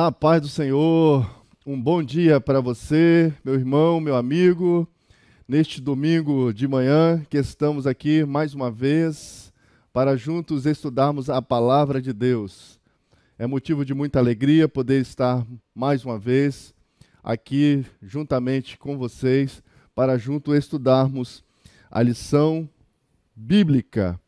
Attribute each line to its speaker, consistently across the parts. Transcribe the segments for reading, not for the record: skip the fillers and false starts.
Speaker 1: A paz do Senhor, um bom dia para você, meu irmão, meu amigo, neste domingo de manhã que estamos aqui mais uma vez para juntos estudarmos a palavra de Deus. É motivo de muita alegria poder estar mais uma vez aqui juntamente com vocês para juntos estudarmos a lição bíblica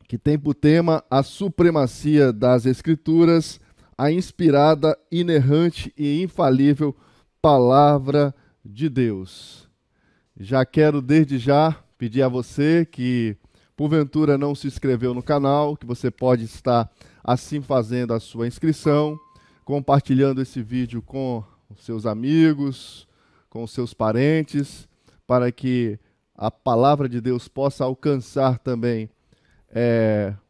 Speaker 1: que tem por tema a supremacia das Escrituras, a inspirada, inerrante e infalível Palavra de Deus. Já quero desde já pedir a você que porventura não se inscreveu no canal, que você pode estar assim fazendo a sua inscrição, compartilhando esse vídeo com os seus amigos, com os seus parentes, para que a Palavra de Deus possa alcançar também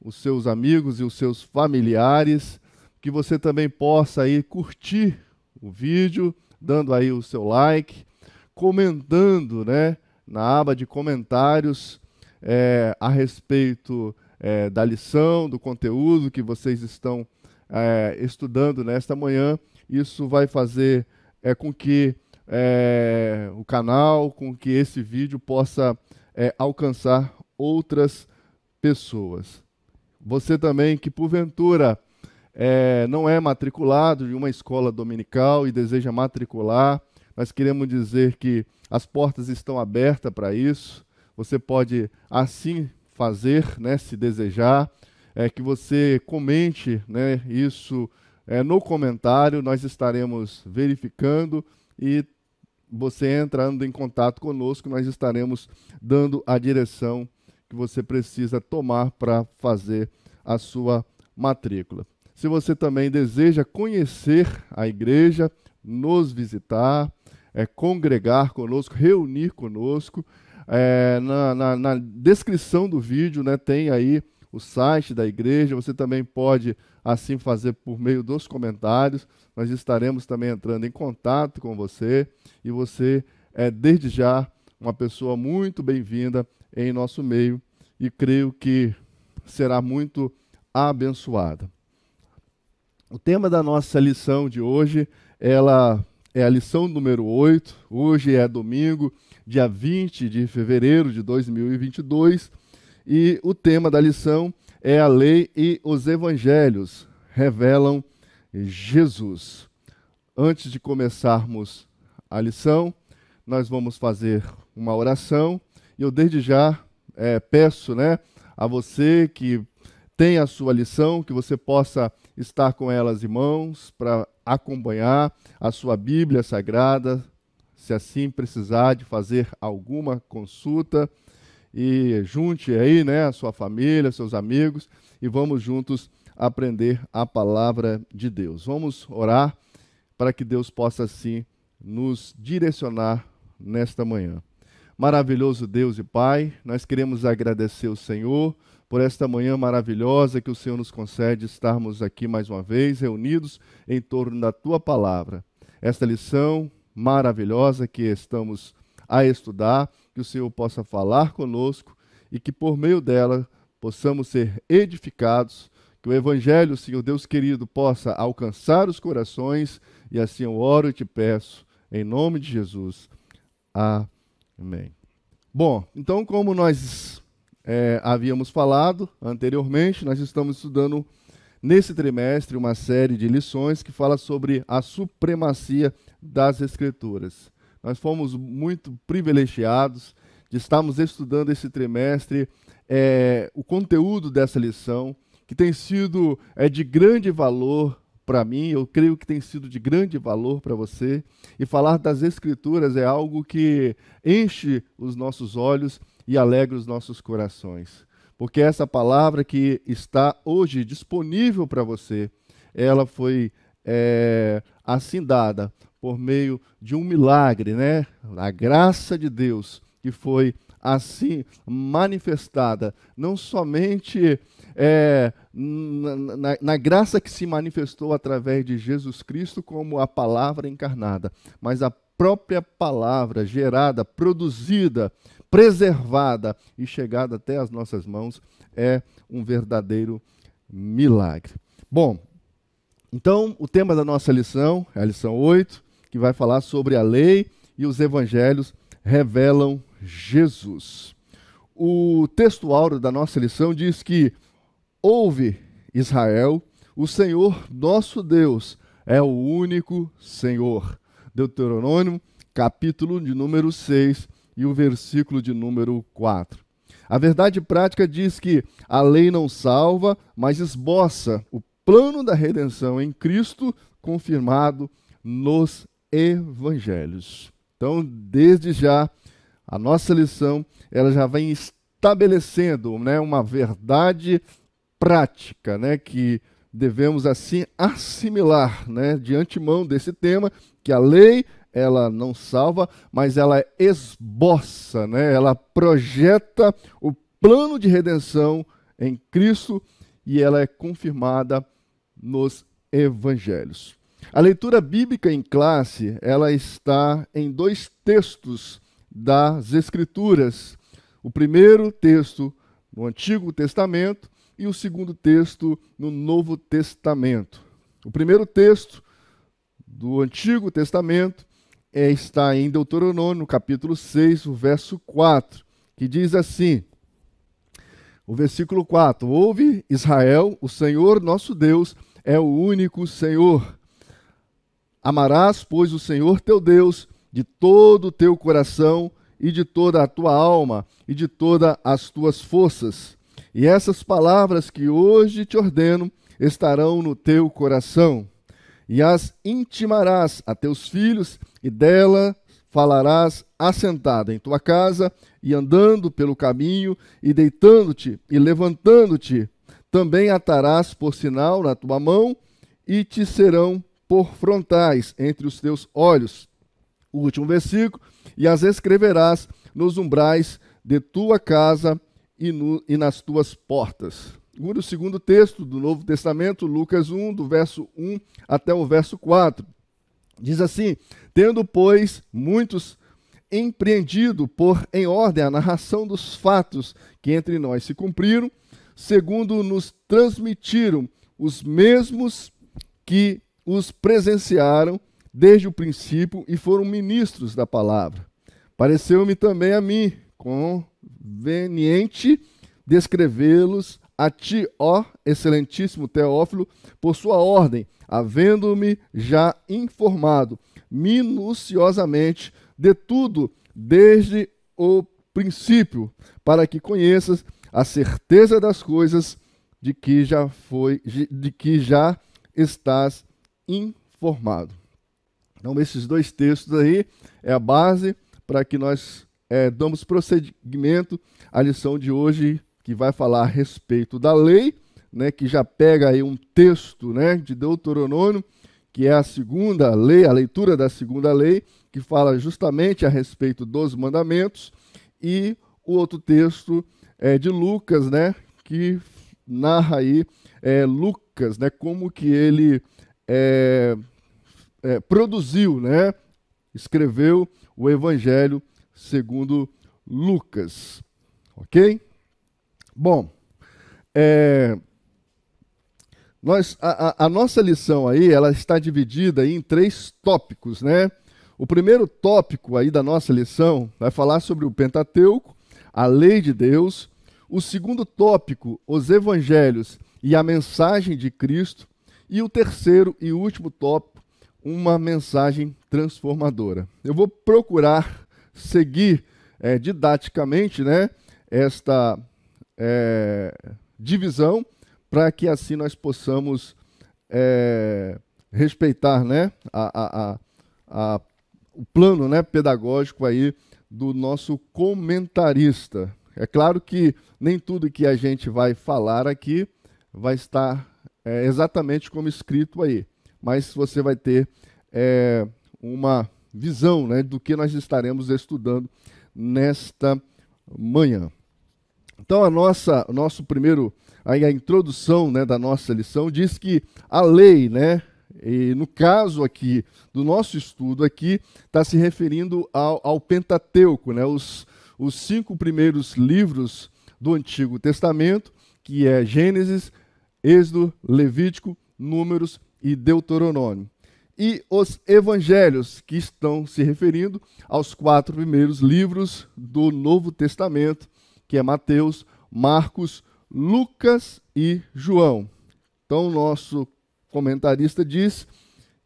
Speaker 1: os seus amigos e os seus familiares, que você também possa aí curtir o vídeo, dando aí o seu like, comentando, né, na aba de comentários a respeito da lição, do conteúdo que vocês estão estudando nesta manhã. Isso vai fazer com que o canal, com que esse vídeo possa alcançar outras pessoas. Você também que porventura não é matriculado de uma escola dominical e deseja matricular, nós queremos dizer que as portas estão abertas para isso. Você pode assim fazer, né, se desejar, que você comente, né, isso no comentário, nós estaremos verificando e você entrando em contato conosco, nós estaremos dando a direção que você precisa tomar para fazer a sua matrícula. Se você também deseja conhecer a igreja, nos visitar, congregar conosco, reunir conosco, na descrição do vídeo, né, tem aí o site da igreja. Você também pode assim fazer por meio dos comentários. Nós estaremos também entrando em contato com você e você é desde já uma pessoa muito bem-vinda em nosso meio e creio que será muito abençoada. O tema da nossa lição de hoje, ela é a lição número 8. Hoje é domingo, dia 20 de fevereiro de 2022, e o tema da lição é a lei e os evangelhos revelam Jesus. Antes de começarmos a lição, nós vamos fazer uma oração e eu desde já peço, né, a você que tem a sua lição, que você possa estar com elas em mãos para acompanhar a sua Bíblia Sagrada, se assim precisar de fazer alguma consulta, e junte aí, né, a sua família, seus amigos, e vamos juntos aprender a palavra de Deus. Vamos orar para que Deus possa assim nos direcionar nesta manhã. Maravilhoso Deus e Pai, nós queremos agradecer ao Senhor por esta manhã maravilhosa que o Senhor nos concede estarmos aqui mais uma vez, reunidos em torno da Tua Palavra. Esta lição maravilhosa que estamos a estudar, que o Senhor possa falar conosco e que por meio dela possamos ser edificados, que o Evangelho, Senhor Deus querido, possa alcançar os corações, e assim eu oro e te peço, em nome de Jesus. Amém. Bom, então como nós havíamos falado anteriormente, nós estamos estudando nesse trimestre uma série de lições que fala sobre a supremacia das Escrituras. Nós fomos muito privilegiados de estarmos estudando esse trimestre o conteúdo dessa lição, que tem sido de grande valor para mim, eu creio que tem sido de grande valor para você, e falar das Escrituras é algo que enche os nossos olhos e alegra os nossos corações, porque essa palavra que está hoje disponível para você, ela foi assim dada por meio de um milagre, né? A graça de Deus que foi assim manifestada, não somente na graça que se manifestou através de Jesus Cristo como a palavra encarnada, mas a própria palavra gerada, produzida, preservada e chegada até as nossas mãos é um verdadeiro milagre. Bom, Então, o tema da nossa lição é a lição 8, que vai falar sobre a lei e os evangelhos revelam Jesus. O texto áureo da nossa lição diz que: ouve, Israel, o Senhor nosso Deus é o único Senhor. Deuteronômio, capítulo de número 6 e o versículo de número 4. A verdade prática diz que a lei não salva, mas esboça o plano da redenção em Cristo, confirmado nos evangelhos. Então, desde já, a nossa lição ela já vem estabelecendo, né, uma verdade prática, né, que devemos assim assimilar, né, de antemão desse tema, que a lei ela não salva, mas ela esboça, né, ela projeta o plano de redenção em Cristo e ela é confirmada nos evangelhos. A leitura bíblica em classe, ela está em dois textos das Escrituras. O primeiro texto no Antigo Testamento e o segundo texto no Novo Testamento. O primeiro texto do Antigo Testamento está em Deuteronômio, capítulo 6, o verso 4, que diz assim, o versículo 4, ouve Israel, o Senhor nosso Deus é o único Senhor. Amarás, pois, o Senhor teu Deus de todo o teu coração e de toda a tua alma e de todas as tuas forças. E essas palavras que hoje te ordeno estarão no teu coração. E as intimarás a teus filhos, e dela falarás assentada em tua casa, e andando pelo caminho, e deitando-te e levantando-te. Também atarás por sinal na tua mão, e te serão por frontais entre os teus olhos. O último versículo, e as escreverás nos umbrais de tua casa e nas tuas portas. O segundo texto do Novo Testamento, Lucas 1, do verso 1 até o verso 4. Diz assim, tendo, pois, muitos empreendido pôr em ordem a narração dos fatos que entre nós se cumpriram, segundo nos transmitiram os mesmos que os presenciaram desde o princípio e foram ministros da palavra. Pareceu-me também a mim conveniente descrevê-los a ti, ó excelentíssimo Teófilo, por sua ordem, havendo-me já informado minuciosamente de tudo desde o princípio, para que conheças a certeza das coisas de que já estás informado. Então, esses dois textos aí é a base para que nós damos prosseguimento à lição de hoje, que vai falar a respeito da lei, né, que já pega aí um texto, né, de Deuteronômio, que é a segunda lei, a leitura da segunda lei, que fala justamente a respeito dos mandamentos, e o outro texto é de Lucas, né, que narra aí Lucas, né, como que ele produziu, né, escreveu o Evangelho segundo Lucas, ok? Bom, a nossa lição aí, ela está dividida aí em 3 tópicos, né? O primeiro tópico aí da nossa lição vai falar sobre o Pentateuco, a lei de Deus. O segundo tópico, os evangelhos e a mensagem de Cristo. E o terceiro e último tópico, uma mensagem transformadora. Eu vou procurar seguir didaticamente, né, esta divisão, para que assim nós possamos respeitar, né, o plano, né, pedagógico aí do nosso comentarista. É claro que nem tudo que a gente vai falar aqui vai estar exatamente como escrito aí, mas você vai ter uma visão, né, do que nós estaremos estudando nesta manhã. Então, a introdução, né, da nossa lição diz que a lei, né, e no caso aqui do nosso estudo aqui, está se referindo ao Pentateuco, né, os 5 primeiros livros do Antigo Testamento, que é Gênesis, Êxodo, Levítico, Números e Deuteronômio. E os evangelhos, que estão se referindo aos 4 primeiros livros do Novo Testamento, que é Mateus, Marcos, Lucas e João. Então, o nosso comentarista diz,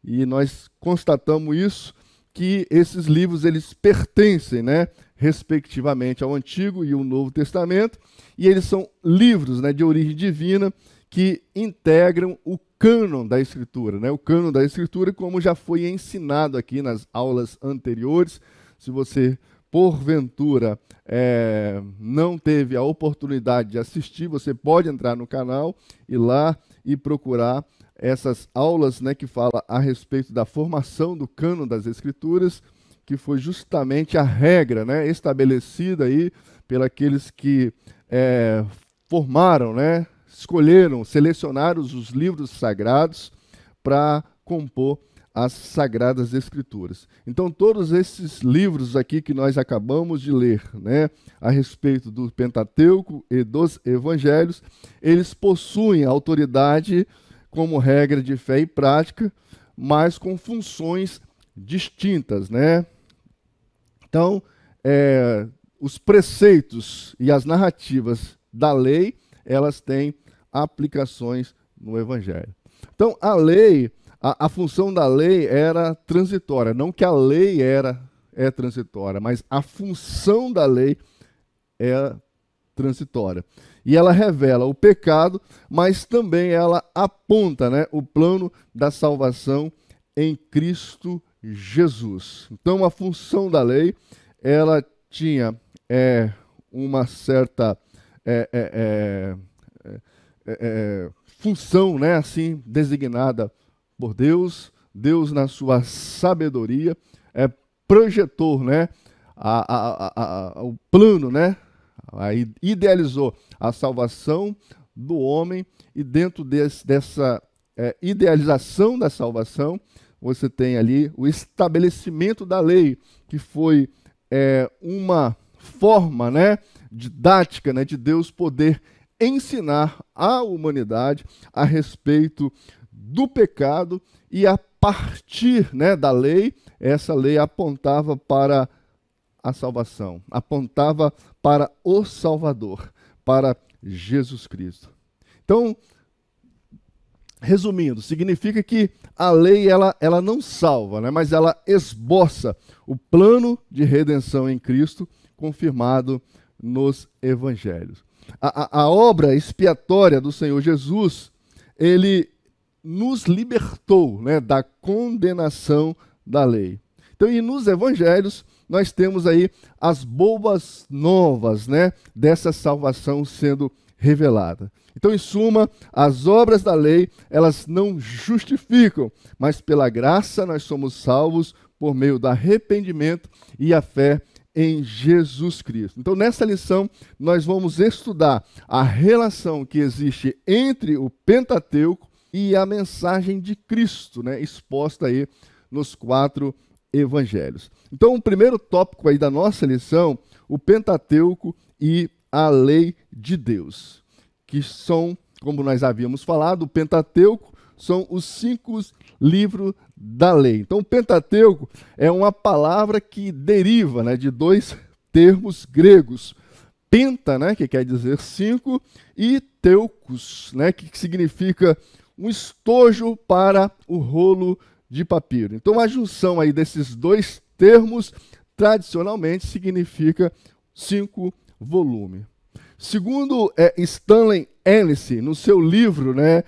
Speaker 1: e nós constatamos isso, que esses livros eles pertencem, né, respectivamente ao Antigo e ao Novo Testamento, e eles são livros, né, de origem divina que integram o cânon da Escritura, né? O cânon da Escritura, como já foi ensinado aqui nas aulas anteriores. Se você, porventura, não teve a oportunidade de assistir, você pode entrar no canal, ir lá e procurar essas aulas, né, que falam a respeito da formação do cânon das Escrituras, que foi justamente a regra, né, estabelecida aí pelos que formaram, né, escolheram, selecionaram os livros sagrados para compor as Sagradas Escrituras. Então, todos esses livros aqui que nós acabamos de ler, né, a respeito do Pentateuco e dos Evangelhos, eles possuem autoridade como regra de fé e prática, mas com funções distintas, né? Então, os preceitos e as narrativas da lei, elas têm aplicações no Evangelho. Então, a lei, a função da lei era transitória. Não que a lei é transitória, mas a função da lei é transitória. E ela revela o pecado, mas também ela aponta, né, o plano da salvação em Cristo Jesus. Então, a função da lei, ela tinha uma certa função, né, assim, designada por Deus. Deus, na sua sabedoria, projetou, né, o plano, né, idealizou a salvação do homem, e dentro dessa idealização da salvação, você tem ali o estabelecimento da lei, que foi uma forma, né, didática, né, de Deus poder ensinar à humanidade a respeito do pecado, e a partir, né, da lei, essa lei apontava para a salvação, apontava para o Salvador, para Jesus Cristo. Então, resumindo, significa que a lei ela não salva, né, mas ela esboça o plano de redenção em Cristo, confirmado nos Evangelhos. A obra expiatória do Senhor Jesus, ele nos libertou, né, da condenação da lei. Então, e nos Evangelhos, nós temos aí as boas novas, né, dessa salvação sendo revelada. Então, em suma, as obras da lei, elas não justificam, mas pela graça nós somos salvos por meio do arrependimento e a fé em Jesus Cristo. Então, nessa lição, nós vamos estudar a relação que existe entre o Pentateuco e a mensagem de Cristo, né, exposta aí nos 4 Evangelhos. Então, o primeiro tópico aí da nossa lição, o Pentateuco e a lei de Deus, que são, como nós havíamos falado, o Pentateuco são os 5 livros da lei. Então, o Pentateuco é uma palavra que deriva, né, de 2 termos gregos. Penta, né, que quer dizer 5, e teucos, né, que significa um estojo para o rolo de papiro. Então, a junção aí desses 2 termos, tradicionalmente, significa 5 volumes. Segundo Stanley Ellis, no seu livro, né,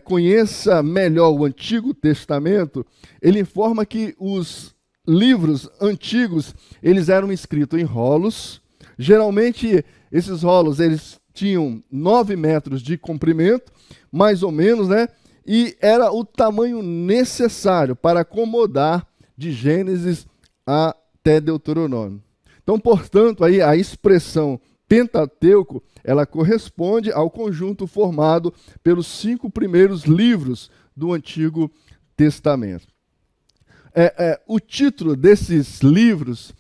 Speaker 1: Conheça Melhor o Antigo Testamento, ele informa que os livros antigos, eles eram escritos em rolos. Geralmente, esses rolos, eles tinham 9 metros de comprimento, mais ou menos, né? E era o tamanho necessário para acomodar de Gênesis até Deuteronômio. Então, portanto, aí a expressão Pentateuco, ela corresponde ao conjunto formado pelos 5 primeiros livros do Antigo Testamento. O título desses livros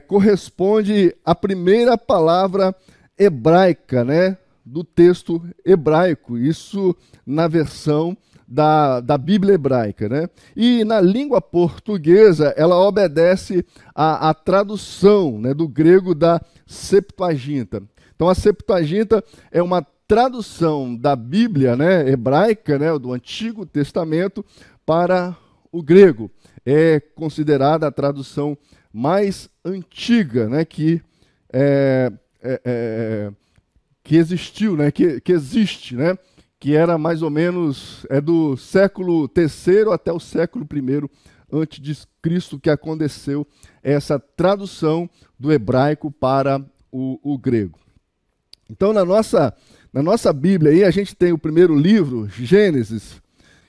Speaker 1: corresponde à primeira palavra hebraica, né, do texto hebraico, isso na versão da Bíblia hebraica, né? E na língua portuguesa, ela obedece à tradução, né, do grego da Septuaginta. Então, a Septuaginta é uma tradução da Bíblia, né, hebraica, né, do Antigo Testamento, para o grego. É considerada a tradução mais antiga, né, que existiu, né, que existe, né, que era mais ou menos do século III até o século I antes de Cristo que aconteceu essa tradução do hebraico para o grego. Então, na nossa Bíblia aí, a gente tem o primeiro livro, Gênesis,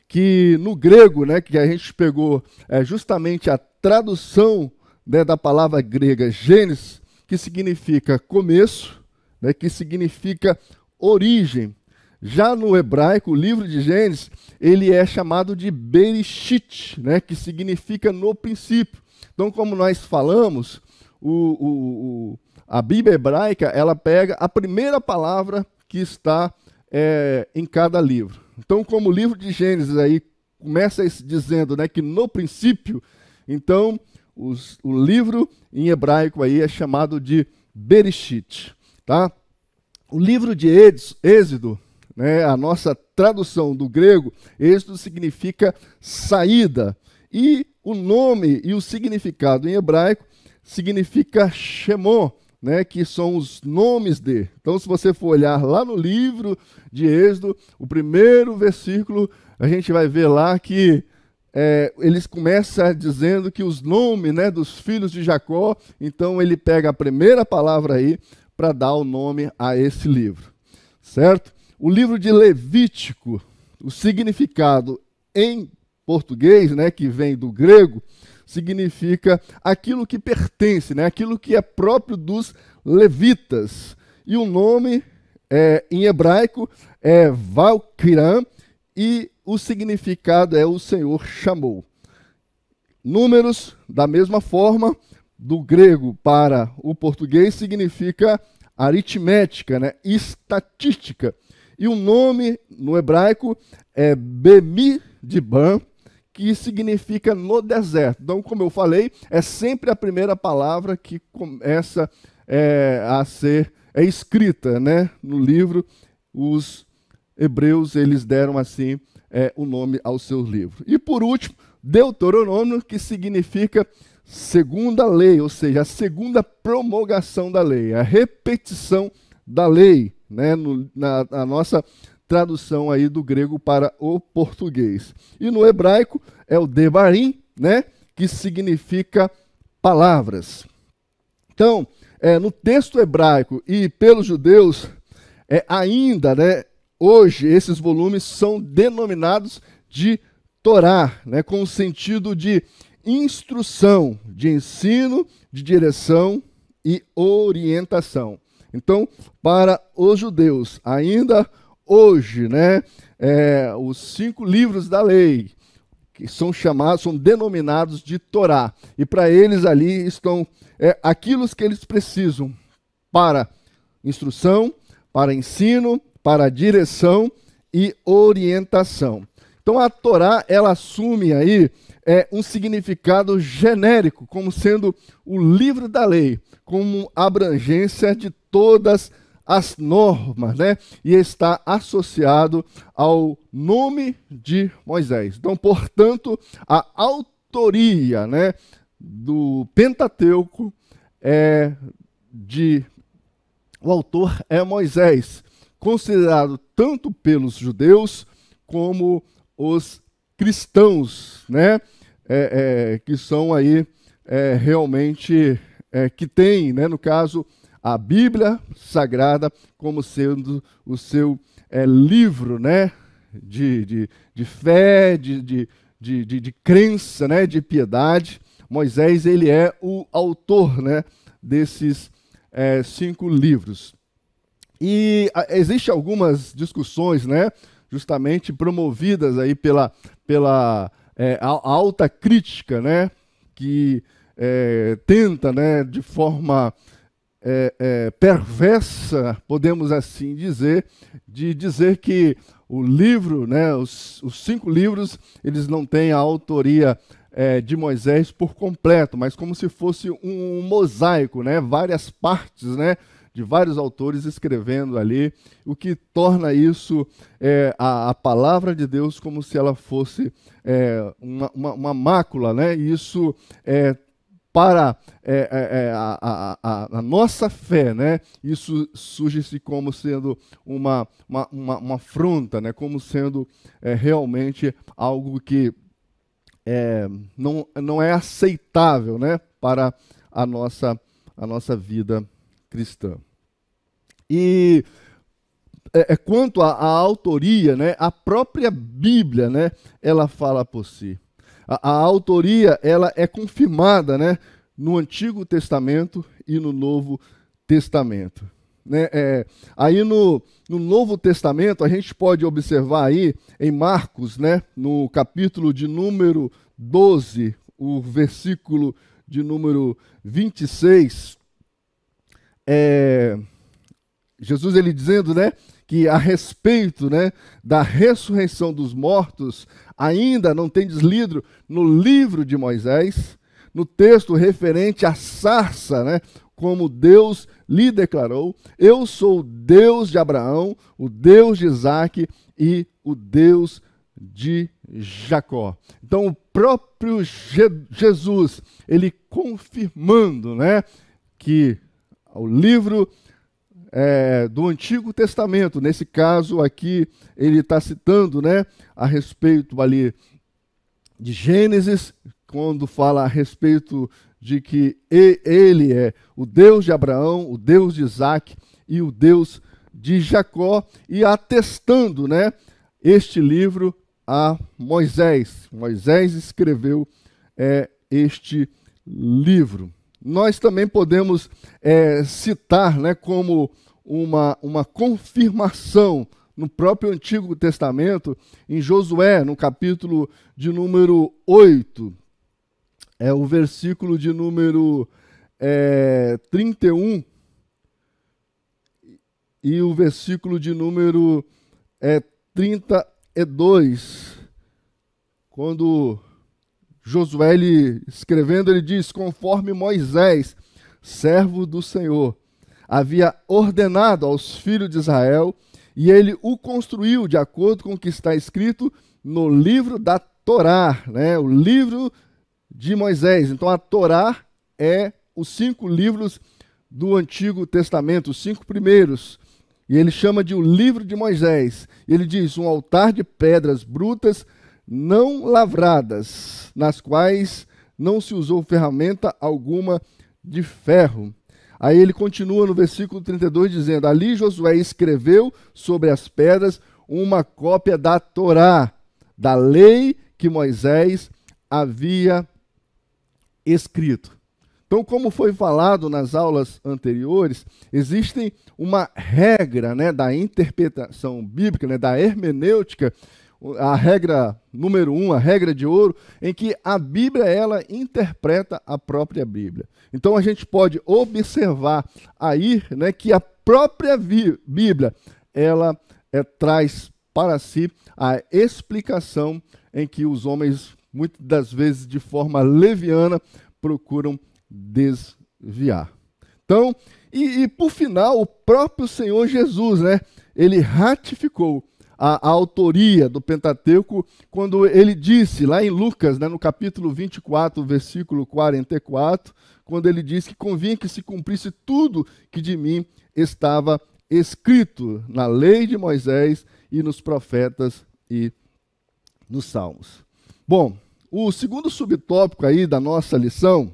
Speaker 1: que no grego, né, que a gente pegou justamente a tradução, né, da palavra grega Gênesis, que significa começo, né, que significa origem. Já no hebraico, o livro de Gênesis, ele é chamado de Bereshit, né, que significa no princípio. Então, como nós falamos, a Bíblia hebraica, ela pega a primeira palavra que está em cada livro. Então, como o livro de Gênesis aí começa dizendo, né, que no princípio, então o livro em hebraico aí é chamado de Bereshit, tá? O livro de Êxodo, né, a nossa tradução do grego, êxodo significa saída. E o nome e o significado em hebraico significa Shemó, né, que são os nomes de. Então, se você for olhar lá no livro de Êxodo, o primeiro versículo, a gente vai ver lá que eles começam dizendo que os nomes, né, dos filhos de Jacó, então ele pega a primeira palavra aí para dar o nome a esse livro, certo? O livro de Levítico, o significado em português, né, que vem do grego, significa aquilo que pertence, né, aquilo que é próprio dos levitas. E o nome em hebraico é Valquiram e o significado é o Senhor chamou. Números, da mesma forma, do grego para o português, significa aritmética, né, estatística. E o nome no hebraico é Bemidban, que significa no deserto. Então, como eu falei, é sempre a primeira palavra que começa a ser escrita, né, no livro. Os hebreus, eles deram assim o nome ao seu livro. E por último, Deuteronômio, que significa segunda lei, ou seja, a segunda promulgação da lei, a repetição da lei, né, na nossa tradução aí do grego para o português. E no hebraico é o Devarim, né, que significa palavras. Então, no texto hebraico e pelos judeus, ainda, né, hoje esses volumes são denominados de Torá, né, com o sentido de instrução, de ensino, de direção e orientação. Então, para os judeus, ainda hoje, né, os 5 livros da lei, que são denominados de Torá. E para eles ali estão aquilo que eles precisam para instrução, para ensino, para direção e orientação. Então a Torá, ela assume aí um significado genérico, como sendo o livro da lei, como abrangência de todas as normas, né? E está associado ao nome de Moisés. Então, portanto, a autoria, né, do Pentateuco o autor é Moisés, considerado tanto pelos judeus como os cristãos, né, que são aí realmente que tem, né, no caso, a Bíblia Sagrada como sendo o seu livro, né, de fé, de crença, né, de piedade. Moisés, ele é o autor, né, desses 5 livros. E existem algumas discussões, né, justamente promovidas aí pela alta crítica, né, que tenta, né, de forma perversa, podemos assim dizer, de dizer que o livro, né, os 5 livros, eles não têm a autoria de Moisés por completo, mas como se fosse um mosaico, né, várias partes, né, de vários autores escrevendo ali, o que torna isso a palavra de Deus como se ela fosse uma mácula, né? Isso para a nossa fé, né? Isso surge-se como sendo uma afronta, né? Como sendo realmente algo que não é aceitável, né? Para a nossa vida cristã. E quanto à autoria, né, a própria Bíblia, né, ela fala por si. A autoria ela é confirmada, né, no Antigo Testamento e no Novo Testamento. Né? Aí no Novo Testamento a gente pode observar aí em Marcos, né, no capítulo de número 12, o versículo de número 26, Jesus ele dizendo, né, que a respeito, né, da ressurreição dos mortos, ainda não tendes lido no livro de Moisés, no texto referente à sarça, né, como Deus lhe declarou, eu sou o Deus de Abraão, o Deus de Isaque e o Deus de Jacó. Então o próprio Jesus, ele confirmando, né, que o livro do Antigo Testamento, nesse caso aqui, ele está citando, né, a respeito ali de Gênesis, quando fala a respeito de que ele é o Deus de Abraão, o Deus de Isaque e o Deus de Jacó, e atestando, né, este livro a Moisés. Moisés escreveu este livro. Nós também podemos citar, né, como uma confirmação no próprio Antigo Testamento, em Josué, no capítulo de número 8, o versículo de número 31 e o versículo de número 32, quando Josué, escrevendo, ele diz: conforme Moisés, servo do Senhor, havia ordenado aos filhos de Israel, e ele o construiu de acordo com o que está escrito no livro da Torá, né? O livro de Moisés. Então a Torá é os 5 livros do Antigo Testamento, os 5 primeiros. E ele chama de o livro de Moisés. Ele diz: um altar de pedras brutas não lavradas, nas quais não se usou ferramenta alguma de ferro. Aí ele continua no versículo 32 dizendo: ali Josué escreveu sobre as pedras uma cópia da Torá, da lei que Moisés havia escrito. Então, como foi falado nas aulas anteriores, existe uma regra, né, da interpretação bíblica, né, da hermenêutica, a regra número 1, a regra de ouro, em que a Bíblia ela interpreta a própria Bíblia. Então a gente pode observar aí, né, que a própria Bíblia ela traz para si a explicação em que os homens, muitas das vezes de forma leviana, procuram desviar. Então, e por final, o próprio Senhor Jesus, né, ele ratificou a autoria do Pentateuco, quando ele disse, lá em Lucas, né, no capítulo 24, versículo 44, quando ele disse que convinha que se cumprisse tudo que de mim estava escrito na lei de Moisés e nos profetas e nos salmos. Bom, o segundo subtópico aí da nossa lição,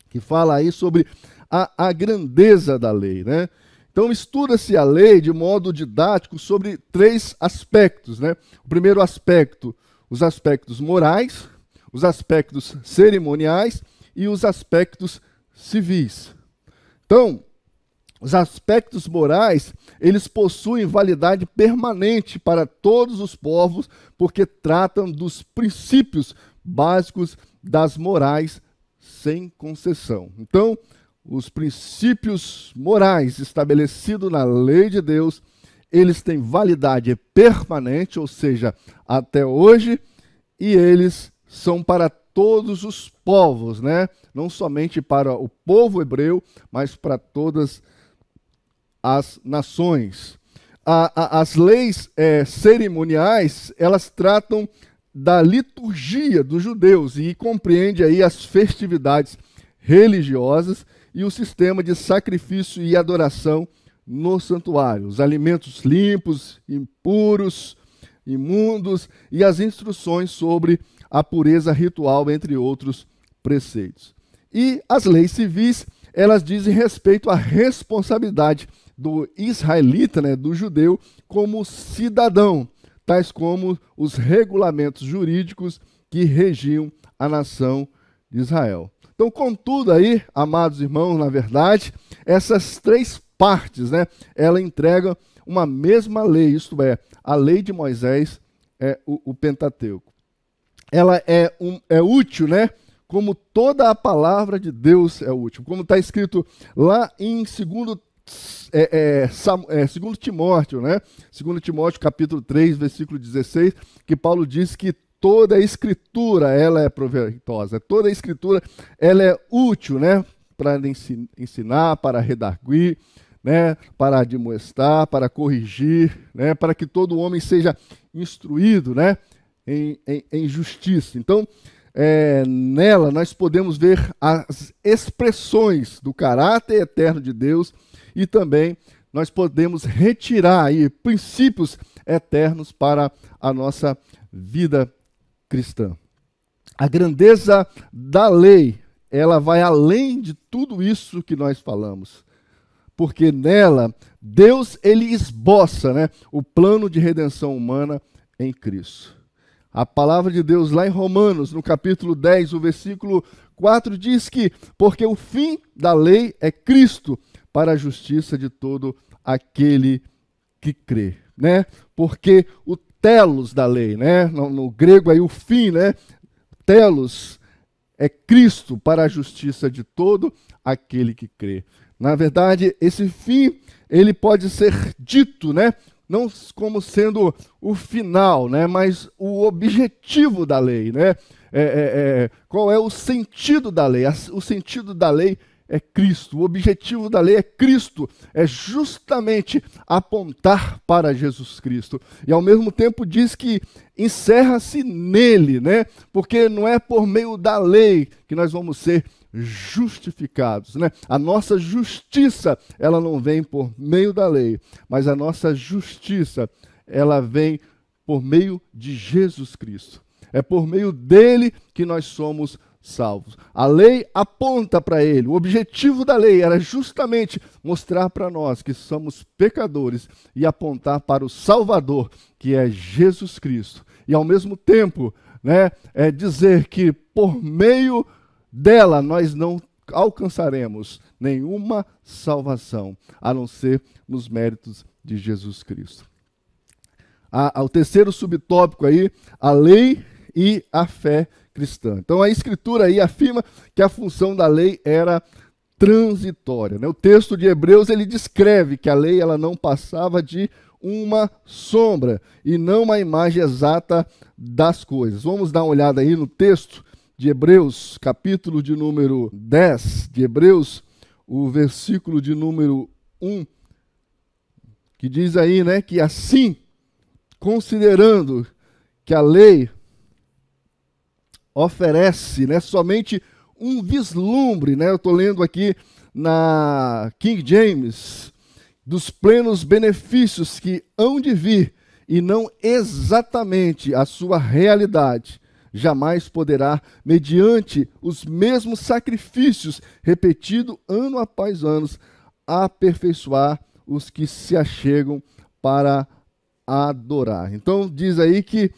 Speaker 1: que fala aí sobre a grandeza da lei, né? Então, estuda-se a lei de modo didático sobre 3 aspectos, né? O primeiro aspecto, os aspectos morais, os aspectos cerimoniais e os aspectos civis. Então, os aspectos morais, eles possuem validade permanente para todos os povos, porque tratam dos princípios básicos das morais sem concessão. Então, os princípios morais estabelecidos na lei de Deus, eles têm validade permanente, ou seja, até hoje, e eles são para todos os povos, né? Não somente para o povo hebreu, mas para todas as nações. As leis cerimoniais, elas tratam da liturgia dos judeus e compreende aí as festividades religiosas e o sistema de sacrifício e adoração no santuário, os alimentos limpos, impuros, imundos e as instruções sobre a pureza ritual, entre outros preceitos. E as leis civis, elas dizem respeito à responsabilidade do israelita, né, do judeu, como cidadão, tais como os regulamentos jurídicos que regiam a nação de Israel. Então, contudo aí, amados irmãos, na verdade, essas três partes, né, ela entrega uma mesma lei, isto é, a lei de Moisés é o Pentateuco. Ela é útil, né, como toda a palavra de Deus é útil. Como está escrito lá em 2 Timóteo, né? 2 Timóteo capítulo 3, versículo 16, que Paulo diz que toda a escritura ela é proveitosa, toda a escritura ela é útil, né? Para ensinar, para redarguir, né? Para admoestar, para corrigir, né? Para que todo homem seja instruído, né? Em justiça. Então, nela nós podemos ver as expressões do caráter eterno de Deus e também nós podemos retirar aí princípios eternos para a nossa vida cristã. A grandeza da lei, ela vai além de tudo isso que nós falamos, porque nela Deus ele esboça, né, o plano de redenção humana em Cristo. A palavra de Deus lá em Romanos, no capítulo 10, o versículo 4, diz que porque o fim da lei é Cristo para a justiça de todo aquele que crê, né? Porque o telos da lei, né? No grego aí o fim, né? Telos é Cristo para a justiça de todo aquele que crê. Na verdade, esse fim, ele pode ser dito, né? Não como sendo o final, né, mas o objetivo da lei, né? Qual é o sentido da lei? O sentido da lei é Cristo. O objetivo da lei é Cristo. É justamente apontar para Jesus Cristo. E ao mesmo tempo diz que encerra-se nele, né? Porque não é por meio da lei que nós vamos ser justificados, né? A nossa justiça, ela não vem por meio da lei, mas a nossa justiça, ela vem por meio de Jesus Cristo. É por meio dele que nós somos salvos. A lei aponta para ele. O objetivo da lei era justamente mostrar para nós que somos pecadores e apontar para o Salvador, que é Jesus Cristo. E ao mesmo tempo, né, dizer que por meio dela nós não alcançaremos nenhuma salvação, a não ser nos méritos de Jesus Cristo. O terceiro subtópico aí, a lei e a fé cristã. Então a Escritura aí afirma que a função da lei era transitória, né? O texto de Hebreus ele descreve que a lei ela não passava de uma sombra e não uma imagem exata das coisas. Vamos dar uma olhada aí no texto de Hebreus, capítulo de número 10 de Hebreus, o versículo de número 1, que diz aí, né, que assim, considerando que a lei oferece, né, somente um vislumbre, né, eu estou lendo aqui na King James, dos plenos benefícios que hão de vir, e não exatamente a sua realidade, jamais poderá, mediante os mesmos sacrifícios, repetido ano após ano, aperfeiçoar os que se achegam para adorar. Então diz aí que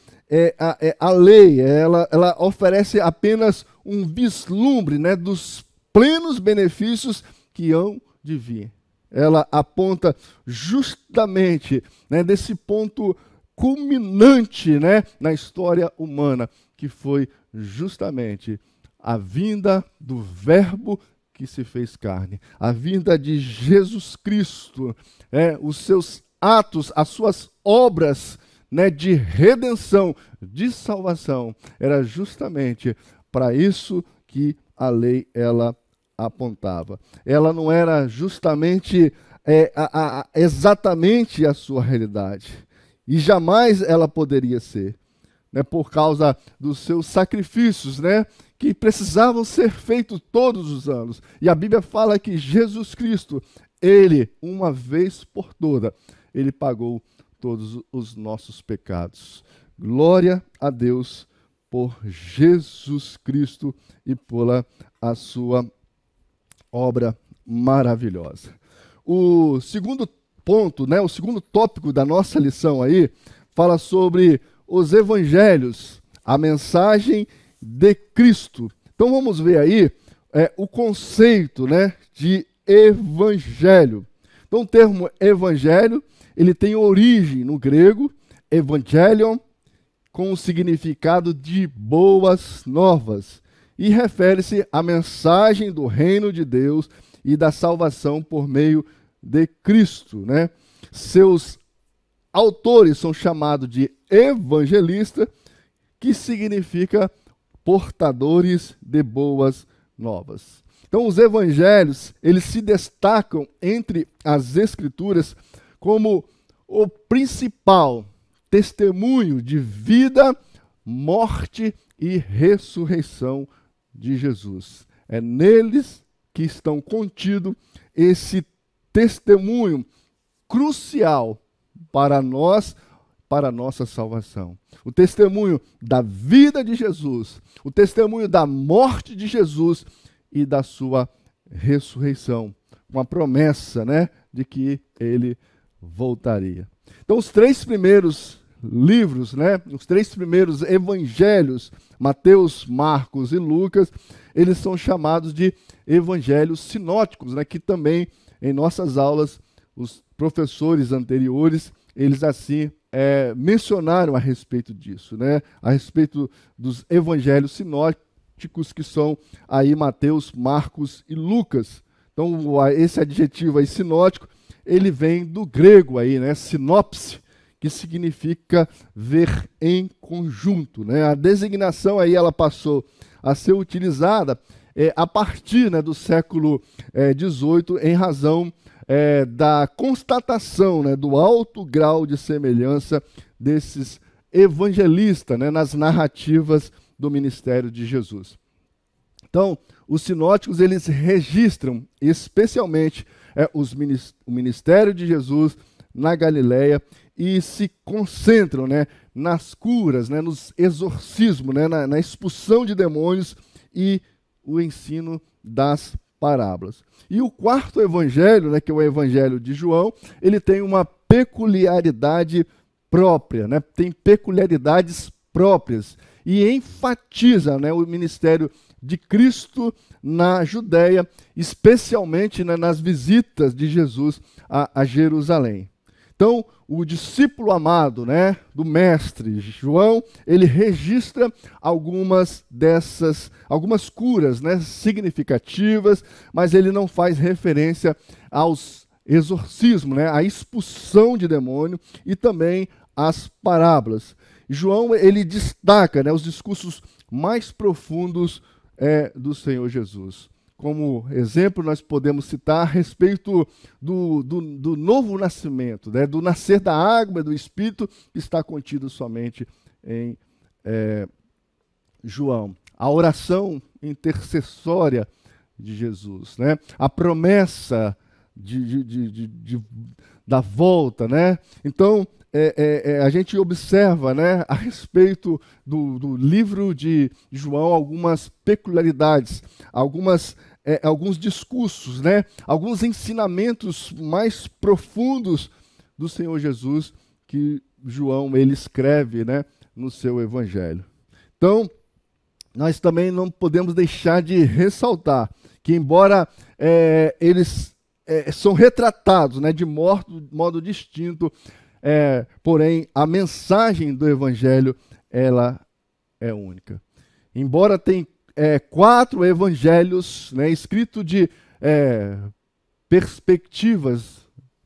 Speaker 1: a lei, ela oferece apenas um vislumbre, né, dos plenos benefícios que hão de vir. Ela aponta justamente, né, desse ponto culminante, né, na história humana, que foi justamente a vinda do Verbo que se fez carne, a vinda de Jesus Cristo, os seus atos, as suas obras, né, de redenção, de salvação, era justamente para isso que a lei ela apontava. Ela não era justamente exatamente a sua realidade, e jamais ela poderia ser, né, por causa dos seus sacrifícios, né, que precisavam ser feitos todos os anos. E a Bíblia fala que Jesus Cristo, ele, uma vez por toda, ele pagou todos os nossos pecados. Glória a Deus por Jesus Cristo e pela a sua obra maravilhosa. O segundo ponto, né, o segundo tópico da nossa lição aí, fala sobre os evangelhos, a mensagem de Cristo. Então vamos ver aí o conceito, né, de evangelho. Então o termo evangelho, ele tem origem no grego, evangelion, com o significado de boas novas, e refere-se à mensagem do reino de Deus e da salvação por meio de Cristo, né? Seus autores são chamados de evangelista, que significa portadores de boas novas. Então, os evangelhos, eles se destacam entre as escrituras como o principal testemunho de vida, morte e ressurreição de Jesus. É neles que estão contido esse testemunho crucial para nós, para a nossa salvação. O testemunho da vida de Jesus, o testemunho da morte de Jesus e da sua ressurreição, com a promessa, né, de que ele voltaria. Então, os três primeiros livros, né, os três primeiros evangelhos, Mateus, Marcos e Lucas, eles são chamados de evangelhos sinóticos, né, que também em nossas aulas os professores anteriores, eles assim mencionaram a respeito disso, né, a respeito dos evangelhos sinóticos, que são aí Mateus, Marcos e Lucas. Então, esse adjetivo aí, sinótico, ele vem do grego aí, né, sinopse, que significa ver em conjunto, né? A designação aí ela passou a ser utilizada a partir, né, do século XVIII, em razão da constatação, né, do alto grau de semelhança desses evangelistas, né, nas narrativas do ministério de Jesus. Então, os sinóticos, eles registram especialmente o ministério de Jesus na Galileia e se concentram, né, nas curas, né, nos exorcismos, né, na expulsão de demônios e o ensino das parábolas. E o quarto evangelho, né, que é o evangelho de João, ele tem uma peculiaridade própria, né, tem peculiaridades próprias e enfatiza, né, o ministério de Cristo na Judéia, especialmente, né, nas visitas de Jesus a Jerusalém. Então, o discípulo amado, né, do mestre João, ele registra algumas curas, né, significativas, mas ele não faz referência aos exorcismos, né, à expulsão de demônio e também às parábolas. João, ele destaca, né, os discursos mais profundos do Senhor Jesus. Como exemplo, nós podemos citar a respeito do novo nascimento, né? Do nascer da água e do Espírito, que está contido somente em João. A oração intercessória de Jesus, né? A promessa da volta, né? Então, a gente observa, né, a respeito do livro de João algumas peculiaridades, alguns discursos, né, alguns ensinamentos mais profundos do Senhor Jesus que João ele escreve, né, no seu evangelho. Então, nós também não podemos deixar de ressaltar que, embora eles são retratados, né, de modo distinto, porém, a mensagem do Evangelho, ela é única. Embora tenha 4 evangelhos, né, escritos de perspectivas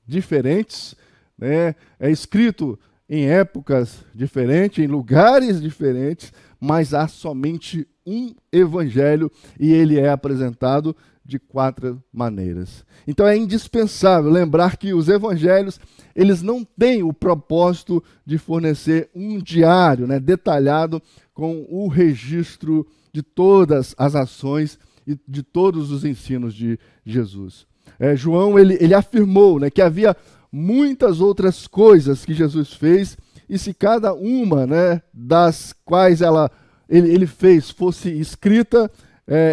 Speaker 1: diferentes, né? É escrito em épocas diferentes, em lugares diferentes, mas há somente um evangelho e ele é apresentado de 4 maneiras. Então é indispensável lembrar que os evangelhos, eles não têm o propósito de fornecer um diário, né, detalhado com o registro de todas as ações e de todos os ensinos de Jesus. João ele afirmou, né, que havia muitas outras coisas que Jesus fez, e se cada uma, né, das quais ele fez fosse escrita,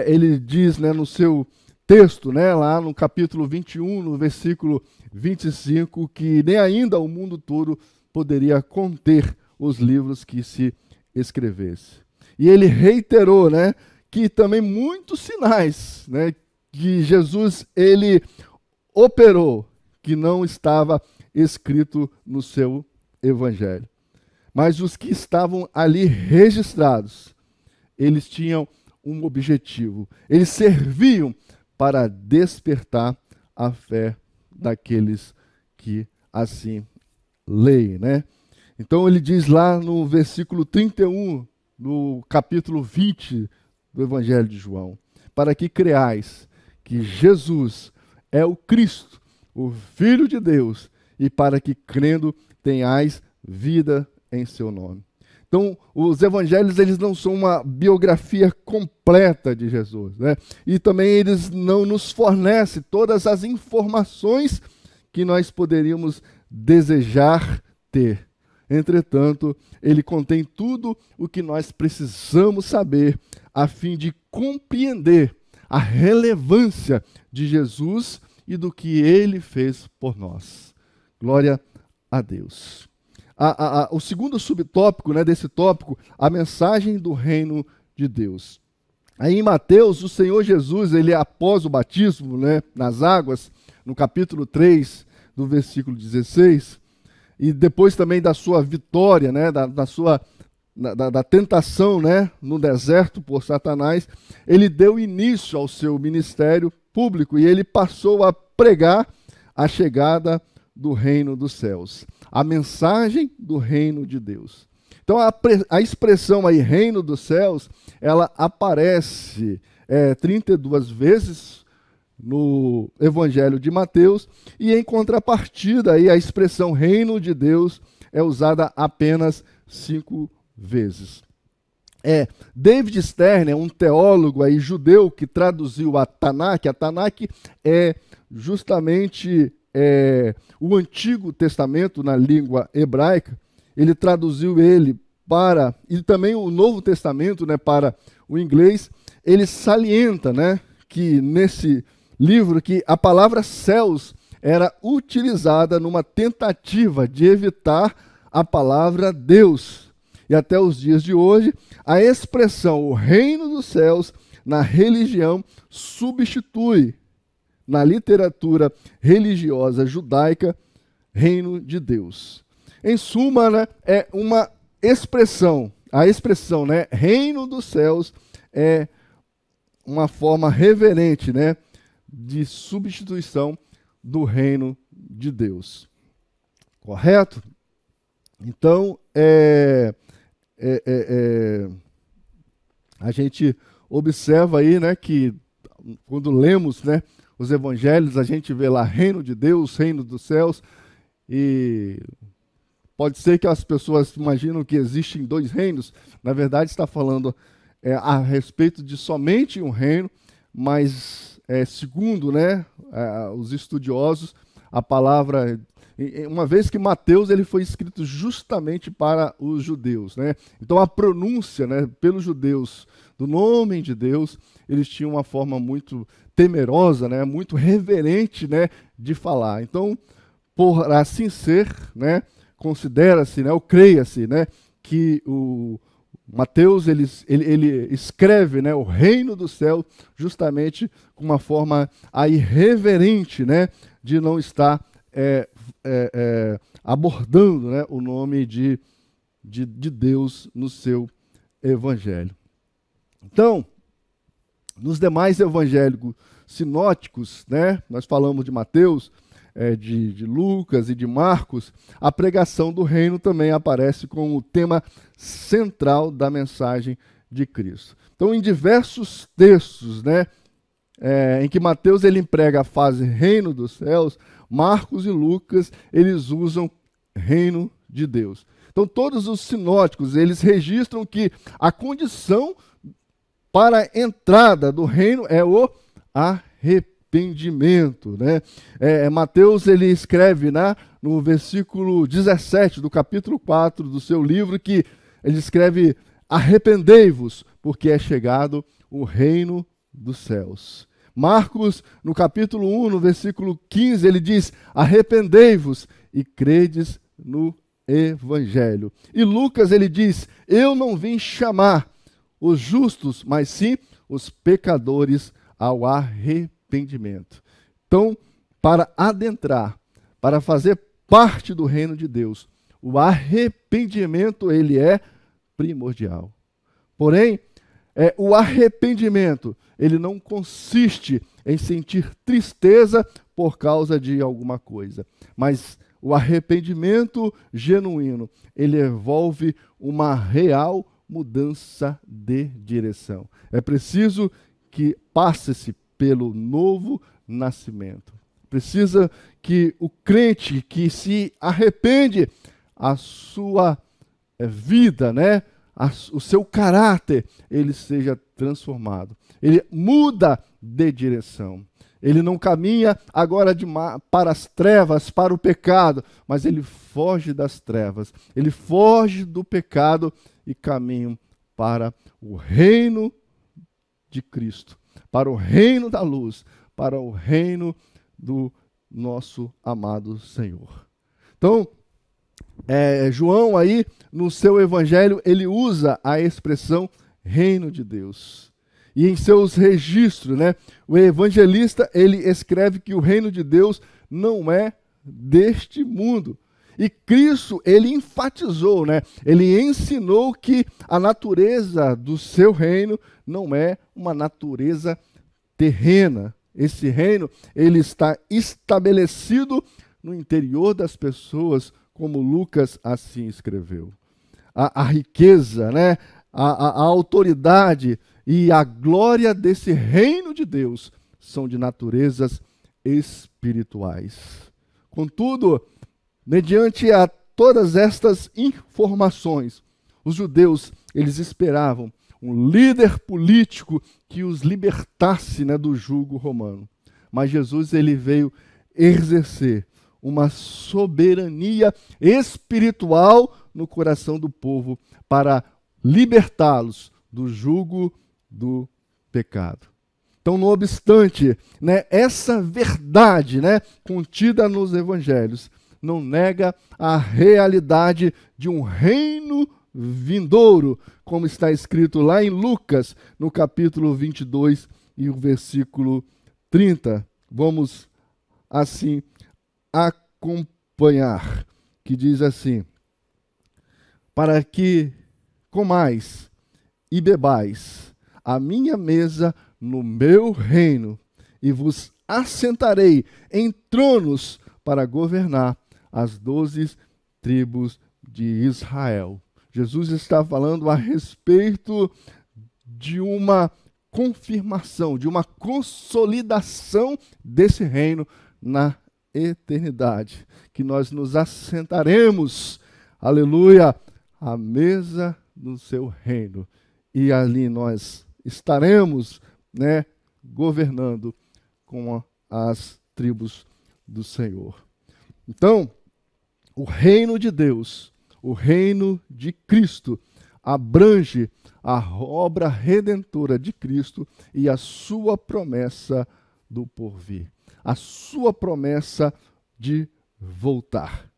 Speaker 1: ele diz, né, no seu texto, né, lá no capítulo 21, no versículo 25, que nem ainda o mundo todo poderia conter os livros que se escrevesse. E ele reiterou, né, que também muitos sinais, né, que Jesus ele operou, que não estava escrito no seu evangelho. Mas os que estavam ali registrados, eles tinham um objetivo. Eles serviam para despertar a fé daqueles que assim leem, né? Então ele diz lá no versículo 31, no capítulo 20 do Evangelho de João, para que creais que Jesus é o Cristo, o Filho de Deus, e para que crendo tenhais vida em seu nome. Então, os evangelhos, eles não são uma biografia completa de Jesus, né? E também eles não nos fornecem todas as informações que nós poderíamos desejar ter. Entretanto, ele contém tudo o que nós precisamos saber a fim de compreender a relevância de Jesus e do que ele fez por nós. Glória a Deus. O segundo subtópico, né, desse tópico, a mensagem do reino de Deus. Aí em Mateus, o Senhor Jesus, ele após o batismo, né, nas águas, no capítulo 3, do versículo 16, e depois também da sua vitória, né, da tentação, né, no deserto por Satanás, ele deu início ao seu ministério público e ele passou a pregar a chegada do reino dos céus, a mensagem do reino de Deus. Então a expressão aí, reino dos céus, ela aparece 32 vezes no Evangelho de Mateus, e em contrapartida aí, a expressão reino de Deus é usada apenas 5 vezes. David Stern é um teólogo aí judeu que traduziu a Tanakh. A Tanakh é justamente o Antigo Testamento na língua hebraica. Ele traduziu ele e também o Novo Testamento, né, para o inglês. Ele salienta, né, que nesse livro que a palavra céus era utilizada numa tentativa de evitar a palavra Deus. E até os dias de hoje, a expressão o reino dos céus na religião substitui, na literatura religiosa judaica, reino de Deus. Em suma, né, é uma expressão, a expressão, né, reino dos céus é uma forma reverente, né, de substituição do reino de Deus. Correto? Então, a gente observa aí, né, que quando lemos, né, os evangelhos, a gente vê lá reino de Deus, reino dos céus, e pode ser que as pessoas imaginam que existem 2 reinos. Na verdade, está falando a respeito de somente um reino, mas segundo, né, os estudiosos, a palavra, uma vez que Mateus ele foi escrito justamente para os judeus, né? Então a pronúncia, né, pelos judeus do nome de Deus, eles tinham uma forma muito temerosa, né, muito reverente, né, de falar. Então, por assim ser, né, considera-se, né, ou creia-se, né, que o Mateus ele escreve, né, o reino do céu justamente com uma forma aí reverente, né, de não estar abordando, né, o nome de Deus no seu evangelho. Então, nos demais evangélicos sinóticos, né, nós falamos de Mateus, de Lucas e de Marcos, a pregação do reino também aparece como o tema central da mensagem de Cristo. Então, em diversos textos, né, em que Mateus ele emprega a frase reino dos céus, Marcos e Lucas eles usam reino de Deus. Então, todos os sinóticos eles registram que a condição para a entrada do reino é o arrependimento, né? Mateus ele escreve, né, no versículo 17 do capítulo 4 do seu livro, que ele escreve: arrependei-vos, porque é chegado o reino dos céus. Marcos, no capítulo 1, no versículo 15, ele diz: arrependei-vos e credes no Evangelho. E Lucas, ele diz: eu não vim chamar os justos, mas sim os pecadores ao arrependimento. Então, para adentrar, para fazer parte do reino de Deus, o arrependimento, ele é primordial. Porém, o arrependimento, ele não consiste em sentir tristeza por causa de alguma coisa, mas o arrependimento genuíno, ele envolve uma real mudança de direção. É preciso que passe-se pelo novo nascimento. Precisa que o crente que se arrepende, a sua vida, né, o seu caráter, ele seja transformado. Ele muda de direção. Ele não caminha agora para as trevas, para o pecado, mas ele foge das trevas. Ele foge do pecado e caminha para o reino de Cristo, para o reino da luz, para o reino do nosso amado Senhor. Então, João aí, no seu evangelho, ele usa a expressão reino de Deus. E em seus registros, né, o evangelista, ele escreve que o reino de Deus não é deste mundo. E Cristo, ele enfatizou, né, ele ensinou que a natureza do seu reino não é uma natureza terrena. Esse reino, ele está estabelecido no interior das pessoas, como Lucas assim escreveu. A riqueza, né, a autoridade e a glória desse reino de Deus são de naturezas espirituais. Contudo, mediante a todas estas informações, os judeus, eles esperavam um líder político que os libertasse, né, do jugo romano. Mas Jesus, ele veio exercer uma soberania espiritual no coração do povo para libertá-los do jugo do pecado. Então, não obstante, né, essa verdade, né, contida nos evangelhos, não nega a realidade de um reino vindouro, como está escrito lá em Lucas, no capítulo 22 e o versículo 30. Vamos assim acompanhar, que diz assim: para que comais e bebais a minha mesa no meu reino, e vos assentarei em tronos para governar as 12 tribos de Israel. Jesus está falando a respeito de uma confirmação, de uma consolidação desse reino na eternidade, que nós nos assentaremos, aleluia, à mesa do seu reino, e ali nós estaremos, né, governando com as tribos do Senhor. Então, o reino de Deus, o reino de Cristo, abrange a obra redentora de Cristo e a sua promessa do porvir, a sua promessa de voltar.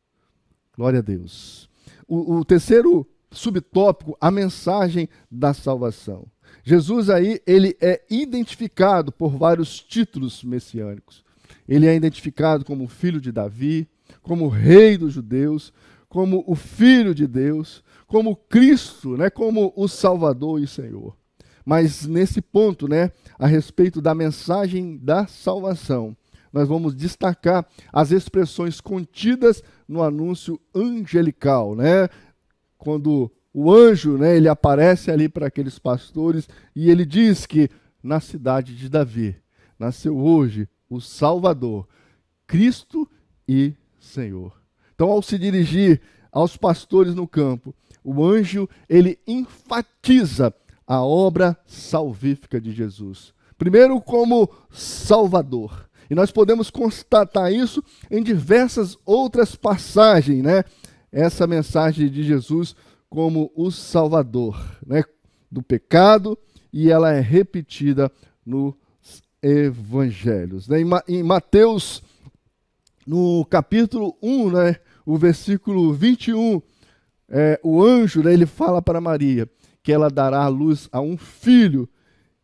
Speaker 1: Glória a Deus. O terceiro subtópico, a mensagem da salvação. Jesus aí, ele é identificado por vários títulos messiânicos. Ele é identificado como filho de Davi, como rei dos judeus, como o filho de Deus, como Cristo, né, como o Salvador e Senhor. Mas nesse ponto, né, a respeito da mensagem da salvação, nós vamos destacar as expressões contidas no anúncio angelical, né? Quando o anjo, né, ele aparece ali para aqueles pastores e ele diz que na cidade de Davi nasceu hoje o Salvador, Cristo e Senhor. Então, ao se dirigir aos pastores no campo, o anjo, ele enfatiza a obra salvífica de Jesus. Primeiro, como Salvador. E nós podemos constatar isso em diversas outras passagens, né? Essa mensagem de Jesus como o Salvador, né? Do pecado, e ela é repetida nos Evangelhos, né? Em Mateus, no capítulo 1, né? O versículo 21, o anjo, né, ele fala para Maria que ela dará à luz a um filho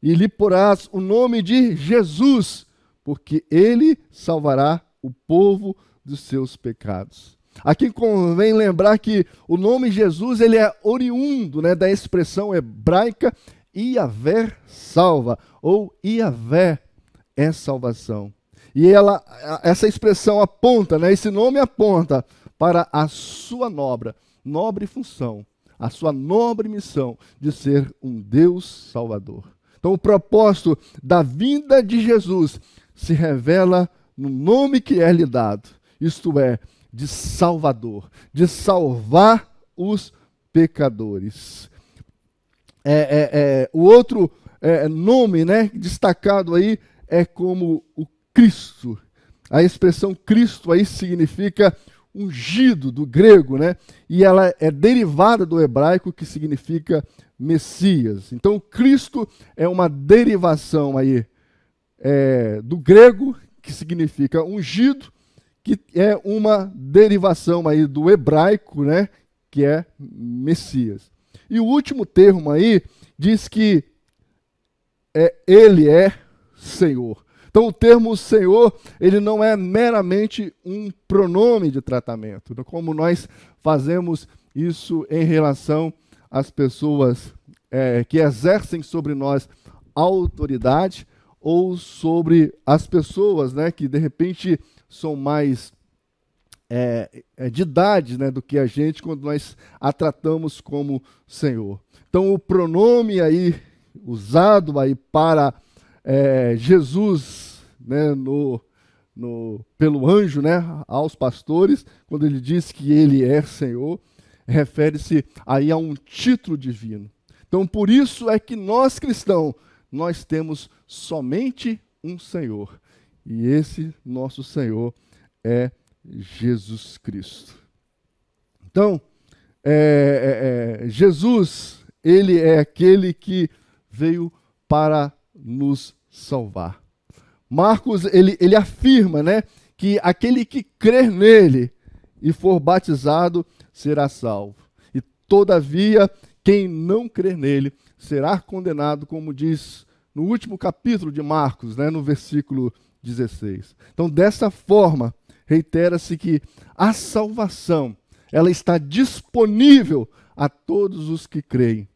Speaker 1: e lhe porás o nome de Jesus, porque ele salvará o povo dos seus pecados. Aqui convém lembrar que o nome Jesus, ele é oriundo, né, da expressão hebraica Iavé salva, ou Iavé é salvação. E essa expressão aponta, né, esse nome aponta para a sua nobre função, a sua nobre missão de ser um Deus Salvador. Então, o propósito da vinda de Jesus se revela no nome que é lhe dado, isto é, de Salvador, de salvar os pecadores. O outro nome, né, destacado aí é como o Cristo. A expressão Cristo aí significa ungido, do grego, né? E ela é derivada do hebraico, que significa Messias. Então, Cristo é uma derivação aí do grego, que significa ungido, que é uma derivação aí do hebraico, né? Que é Messias. E o último termo aí diz que ele é Senhor. Então, o termo Senhor, ele não é meramente um pronome de tratamento, como nós fazemos isso em relação às pessoas que exercem sobre nós autoridade, ou sobre as pessoas, né, que de repente são mais de idade, né, do que a gente, quando nós a tratamos como Senhor. Então, o pronome aí usado aí para Jesus, né, pelo anjo, né, aos pastores, quando ele diz que ele é Senhor, refere-se aí a um título divino. Então, por isso é que nós cristãos, nós temos somente um Senhor, e esse nosso Senhor é Jesus Cristo. Então, Jesus, ele é aquele que veio para nos salvar. Marcos, ele afirma, né, que aquele que crer nele e for batizado será salvo. E, todavia, quem não crer nele será condenado, como diz no último capítulo de Marcos, né, no versículo 16. Então, dessa forma, reitera-se que a salvação, ela está disponível a todos os que creem,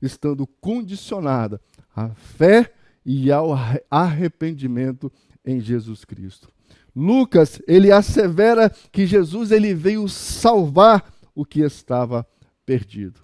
Speaker 1: estando condicionada à fé e ao arrependimento em Jesus Cristo. Lucas, ele assevera que Jesus, ele veio salvar o que estava perdido.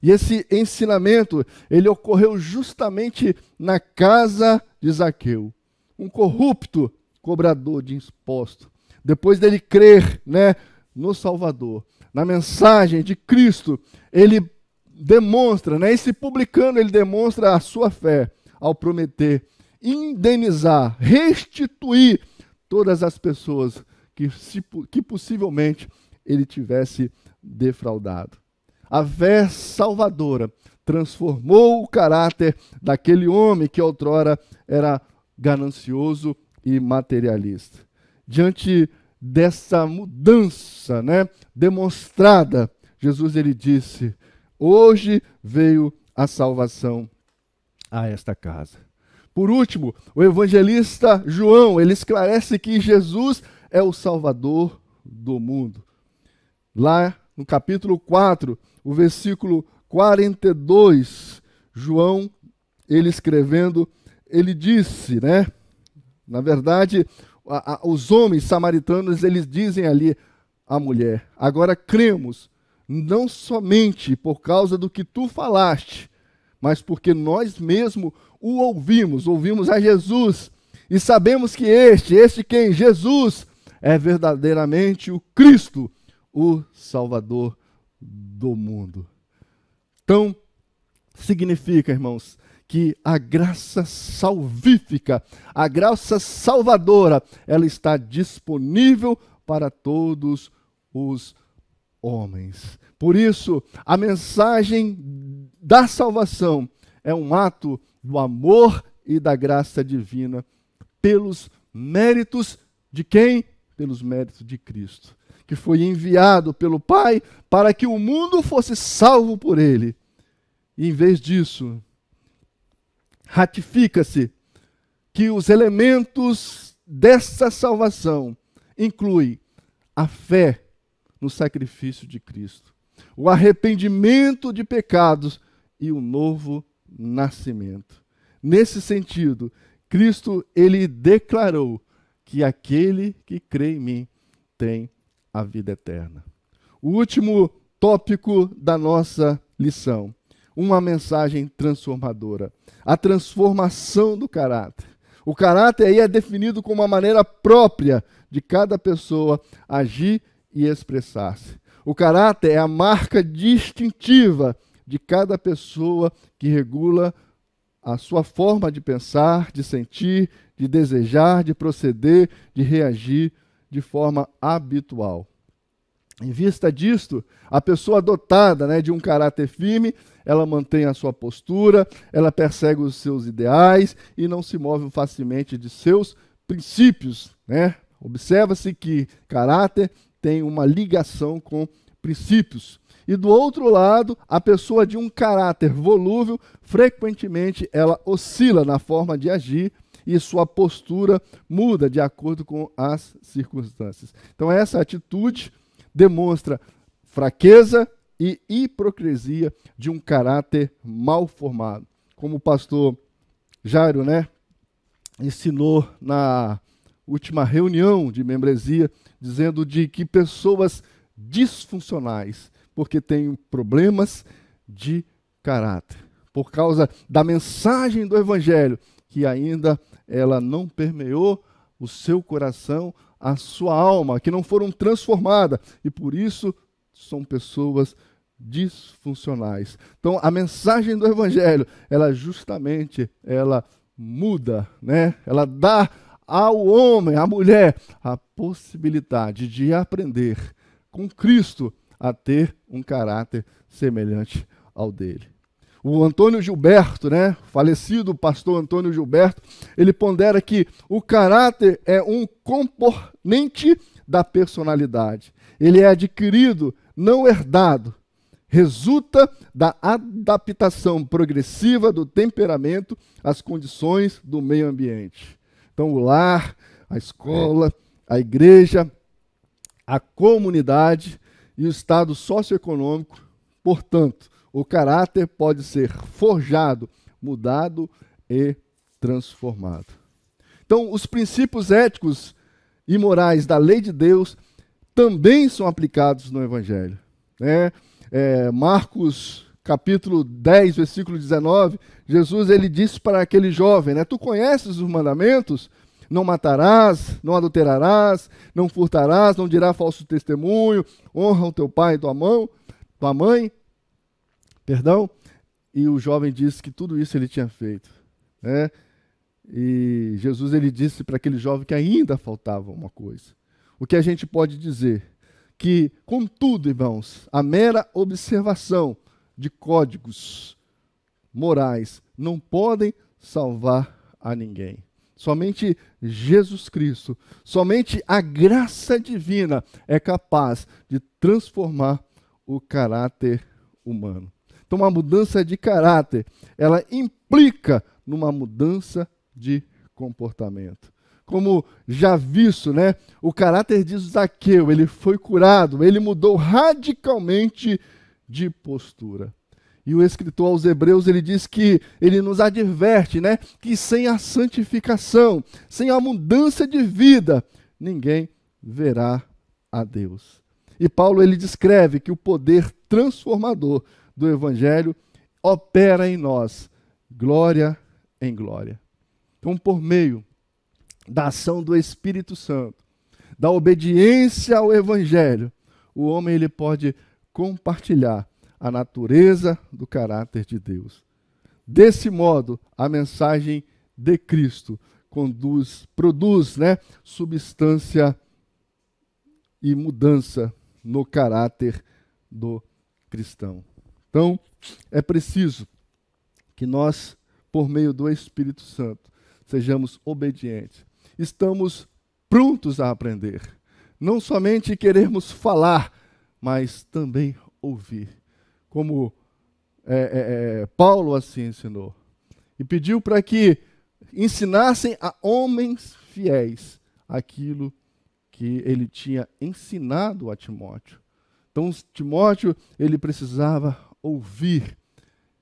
Speaker 1: E esse ensinamento, ele ocorreu justamente na casa de Zaqueu, um corrupto cobrador de imposto. Depois dele crer, né, no Salvador, na mensagem de Cristo, ele demonstra, né, esse publicano, ele demonstra a sua fé ao prometer indenizar, restituir todas as pessoas que possivelmente ele tivesse defraudado. A fé salvadora transformou o caráter daquele homem que outrora era ganancioso e materialista. Diante dessa mudança, né, demonstrada, Jesus, ele disse: hoje veio a salvação a esta casa. Por último, o evangelista João, ele esclarece que Jesus é o Salvador do mundo. Lá no capítulo 4, o versículo 42, João, ele escrevendo, ele disse, né? Na verdade, os homens samaritanos, eles dizem ali à mulher: agora cremos, não somente por causa do que tu falaste, mas porque nós mesmos o ouvimos a Jesus, e sabemos que este quem? Jesus, é verdadeiramente o Cristo, o Salvador do mundo. Então, significa, irmãos, que a graça salvífica, a graça salvadora, ela está disponível para todos os homens. Por isso, a mensagem da salvação é um ato do amor e da graça divina pelos méritos de quem? Pelos méritos de Cristo, que foi enviado pelo Pai para que o mundo fosse salvo por ele. E em vez disso, ratifica-se que os elementos dessa salvação incluem a fé no sacrifício de Cristo, o arrependimento de pecados e o novo nascimento. Nesse sentido, Cristo, ele declarou que aquele que crê em mim tem a vida eterna. O último tópico da nossa lição, uma mensagem transformadora, a transformação do caráter. O caráter aí é definido como uma maneira própria de cada pessoa agir e expressar-se. O caráter é a marca distintiva de cada pessoa que regula a sua forma de pensar, de sentir, de desejar, de proceder, de reagir de forma habitual. Em vista disto, a pessoa dotada, de um caráter firme, ela mantém a sua postura, ela persegue os seus ideais e não se move facilmente de seus princípios. Observa-se que caráter tem uma ligação com princípios. E do outro lado, a pessoa de um caráter volúvel, frequentemente ela oscila na forma de agir e sua postura muda de acordo com as circunstâncias. Então essa atitude demonstra fraqueza e hipocrisia de um caráter mal formado. Como o pastor Jairo, ensinou na última reunião de membresia, dizendo de que pessoas disfuncionais, porque têm problemas de caráter, por causa da mensagem do Evangelho, que ainda ela não permeou o seu coração, a sua alma, que não foram transformadas, e por isso são pessoas disfuncionais. Então, a mensagem do Evangelho, ela justamente, ela muda, ela dá ao homem, à mulher, a possibilidade de aprender com Cristo a ter um caráter semelhante ao dele. O Antônio Gilberto, falecido pastor Antônio Gilberto, ele pondera que o caráter é um componente da personalidade. Ele é adquirido, não herdado. Resulta da adaptação progressiva do temperamento às condições do meio ambiente. Então, o lar, a escola, a igreja, a comunidade e o estado socioeconômico, portanto, o caráter pode ser forjado, mudado e transformado. Então, os princípios éticos e morais da lei de Deus também são aplicados no Evangelho. Marcos, capítulo 10, versículo 19, Jesus ele disse para aquele jovem, tu conheces os mandamentos? Não matarás, não adulterarás, não furtarás, não dirás falso testemunho, honra o teu pai e tua mãe. E o jovem disse que tudo isso ele tinha feito. E Jesus ele disse para aquele jovem que ainda faltava uma coisa. O que a gente pode dizer? Que, contudo, irmãos, a mera observação de códigos morais não podem salvar a ninguém. Somente Jesus Cristo, somente a graça divina é capaz de transformar o caráter humano. Então, uma mudança de caráter, ela implica numa mudança de comportamento. Como já visto, o caráter de Zaqueu, ele foi curado, ele mudou radicalmente de postura. E o escritor aos Hebreus, ele diz que ele nos adverte, né, que sem a santificação, sem a mudança de vida, ninguém verá a Deus. E Paulo, ele descreve que o poder transformador do evangelho opera em nós, glória em glória. Então, por meio da ação do Espírito Santo, da obediência ao evangelho, o homem ele pode compartilhar a natureza do caráter de Deus. Desse modo, a mensagem de Cristo produz, né, substância e mudança no caráter do cristão. Então, é preciso que nós, por meio do Espírito Santo, sejamos obedientes. Estamos prontos a aprender. Não somente queremos falar, mas também ouvir. Como Paulo assim ensinou. E pediu para que ensinassem a homens fiéis aquilo que ele tinha ensinado a Timóteo. Então, Timóteo, ele precisava ouvir.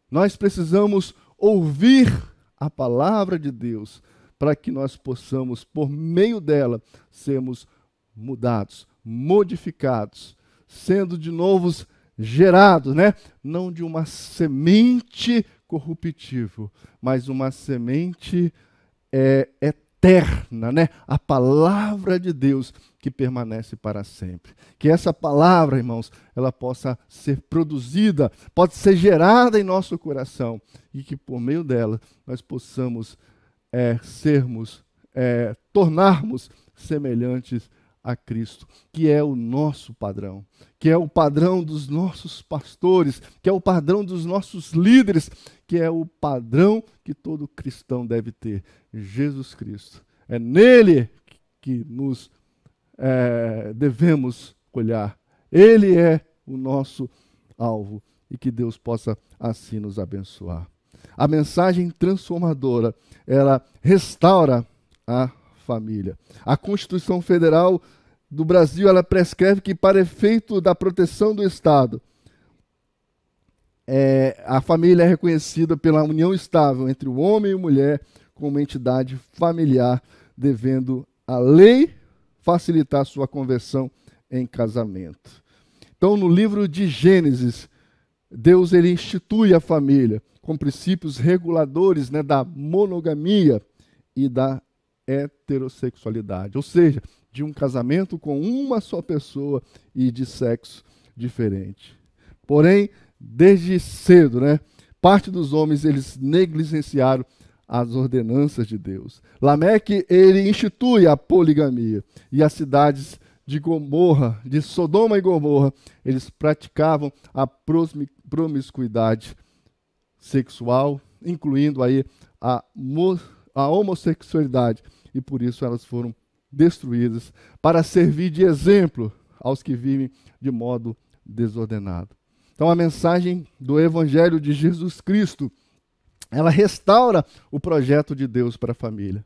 Speaker 1: Nós precisamos ouvir a palavra de Deus para que nós possamos, por meio dela, sermos mudados, modificados, sendo de novo gerados, né? Não de uma semente corruptível, mas uma semente eterna, né? A palavra de Deus que permanece para sempre. Que essa palavra, irmãos, ela possa ser produzida, pode ser gerada em nosso coração e que por meio dela nós possamos tornarmos semelhantes a Cristo, que é o nosso padrão, que é o padrão dos nossos pastores, que é o padrão dos nossos líderes, que é o padrão que todo cristão deve ter, Jesus Cristo. É nele que nos devemos olhar. Ele é o nosso alvo e que Deus possa assim nos abençoar. A mensagem transformadora, ela restaura a família. A Constituição Federal do Brasil, ela prescreve que para efeito da proteção do Estado, a família é reconhecida pela união estável entre o homem e a mulher como entidade familiar, devendo a lei facilitar sua conversão em casamento. Então, no livro de Gênesis, Deus ele institui a família com princípios reguladores, né, da monogamia e da heterossexualidade, ou seja, de um casamento com uma só pessoa e de sexo diferente. Porém, desde cedo, né, parte dos homens eles negligenciaram as ordenanças de Deus. Lameque ele institui a poligamia e as cidades de Gomorra, de Sodoma e Gomorra, eles praticavam a promiscuidade sexual, incluindo aí a homossexualidade, e por isso elas foram destruídas para servir de exemplo aos que vivem de modo desordenado. Então a mensagem do Evangelho de Jesus Cristo, ela restaura o projeto de Deus para a família.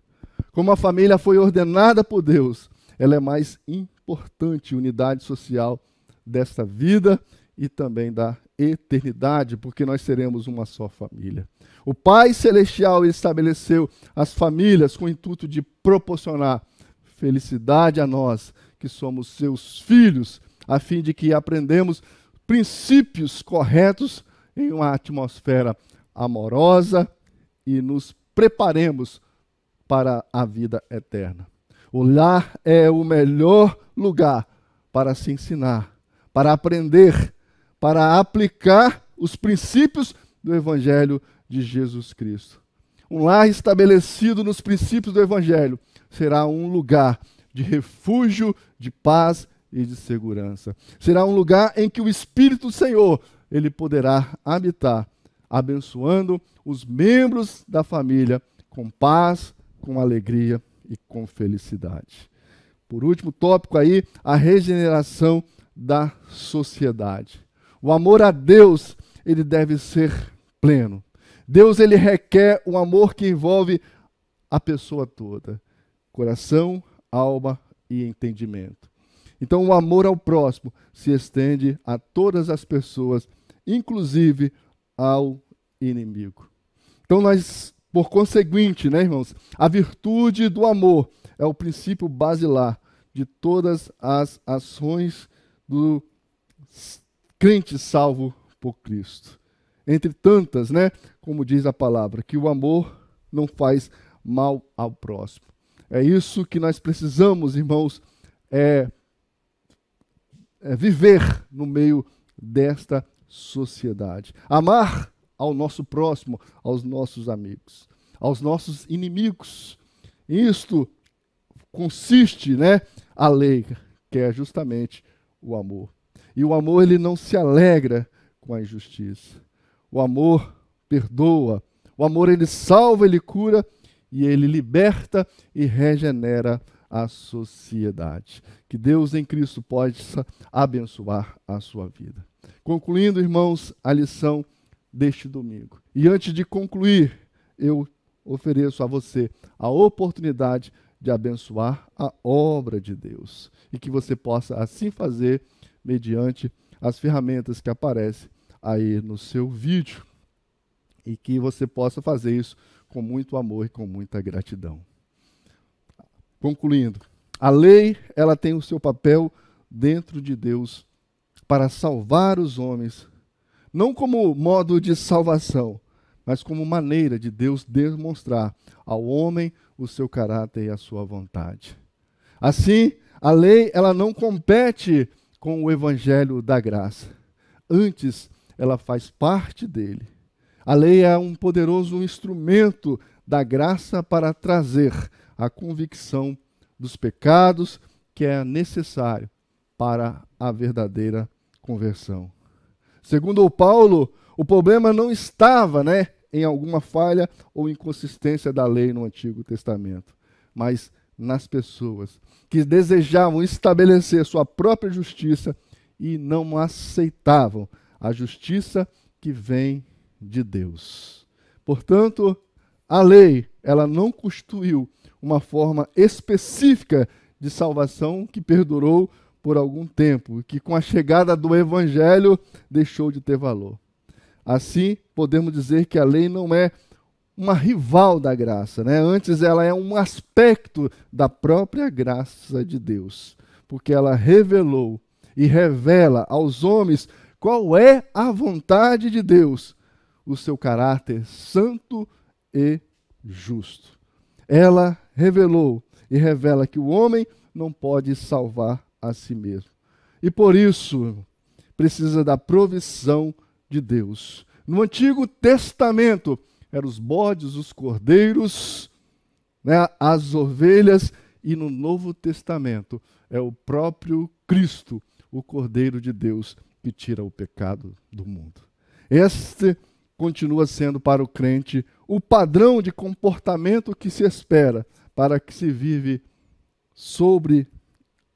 Speaker 1: Como a família foi ordenada por Deus, ela é mais importante unidade social desta vida e também da eternidade, porque nós seremos uma só família. O Pai Celestial estabeleceu as famílias com o intuito de proporcionar felicidade a nós, que somos seus filhos, a fim de que aprendamos princípios corretos em uma atmosfera amorosa e nos preparemos para a vida eterna. O lar é o melhor lugar para se ensinar, para aprender, para aplicar os princípios do Evangelho de Jesus Cristo. Um lar estabelecido nos princípios do Evangelho será um lugar de refúgio, de paz e de segurança. Será um lugar em que o Espírito do Senhor ele poderá habitar, abençoando os membros da família com paz, com alegria e com felicidade. Por último tópico aí, a regeneração da sociedade. O amor a Deus, ele deve ser pleno. Deus, ele requer um amor que envolve a pessoa toda. Coração, alma e entendimento. Então, o amor ao próximo se estende a todas as pessoas, inclusive ao inimigo. Então nós, por conseguinte, né, irmãos, a virtude do amor é o princípio basilar de todas as ações do crente salvo por Cristo. Entre tantas, né, como diz a palavra, que o amor não faz mal ao próximo. É isso que nós precisamos, irmãos, viver no meio desta sociedade. Amar ao nosso próximo, aos nossos amigos, aos nossos inimigos. Isto consiste, né, a lei, que é justamente o amor. E o amor, ele não se alegra com a injustiça. O amor perdoa. O amor, ele salva, ele cura e ele liberta e regenera a sociedade. Que Deus em Cristo possa abençoar a sua vida. Concluindo, irmãos, a lição deste domingo. E antes de concluir, eu ofereço a você a oportunidade de abençoar a obra de Deus. E que você possa assim fazer mediante as ferramentas que aparecem aí no seu vídeo. E que você possa fazer isso com muito amor e com muita gratidão. Concluindo, a lei, ela tem o seu papel dentro de Deus para salvar os homens, não como modo de salvação, mas como maneira de Deus demonstrar ao homem o seu caráter e a sua vontade. Assim, a lei, ela não compete com o evangelho da graça. Antes, ela faz parte dele. A lei é um poderoso instrumento da graça para trazer a convicção dos pecados que é necessário para a verdadeira conversão. Segundo o Paulo, o problema não estava, em alguma falha ou inconsistência da lei no Antigo Testamento, mas nas pessoas que desejavam estabelecer sua própria justiça e não aceitavam a justiça que vem de Deus. Portanto, a lei, ela não constituiu uma forma específica de salvação que perdurou por algum tempo, que com a chegada do Evangelho deixou de ter valor. Assim, podemos dizer que a lei não é uma rival da graça, Antes, ela é um aspecto da própria graça de Deus, porque ela revelou e revela aos homens qual é a vontade de Deus, o seu caráter santo e justo. Ela revelou e revela que o homem não pode salvar a si mesmo. E por isso, precisa da provisão de Deus. No Antigo Testamento, eram os bodes, os cordeiros, as ovelhas, e no Novo Testamento é o próprio Cristo, o Cordeiro de Deus, que tira o pecado do mundo. Este continua sendo para o crente o padrão de comportamento que se espera para que se vive sobre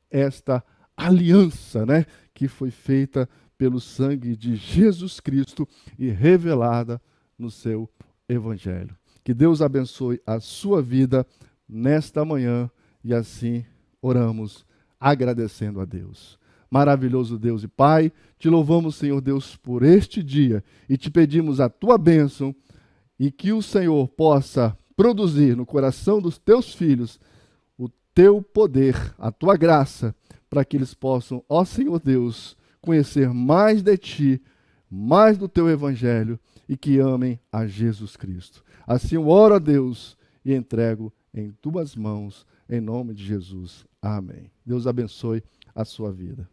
Speaker 1: esta aliança, que foi feita pelo sangue de Jesus Cristo e revelada no seu Evangelho. Que Deus abençoe a sua vida nesta manhã e assim oramos agradecendo a Deus. Maravilhoso Deus e Pai, te louvamos, Senhor Deus, por este dia e te pedimos a tua bênção e que o Senhor possa produzir no coração dos teus filhos o teu poder, a tua graça, para que eles possam, ó Senhor Deus, conhecer mais de ti, mais do teu evangelho e que amem a Jesus Cristo. Assim eu oro a Deus e entrego em tuas mãos, em nome de Jesus. Amém. Deus abençoe a sua vida.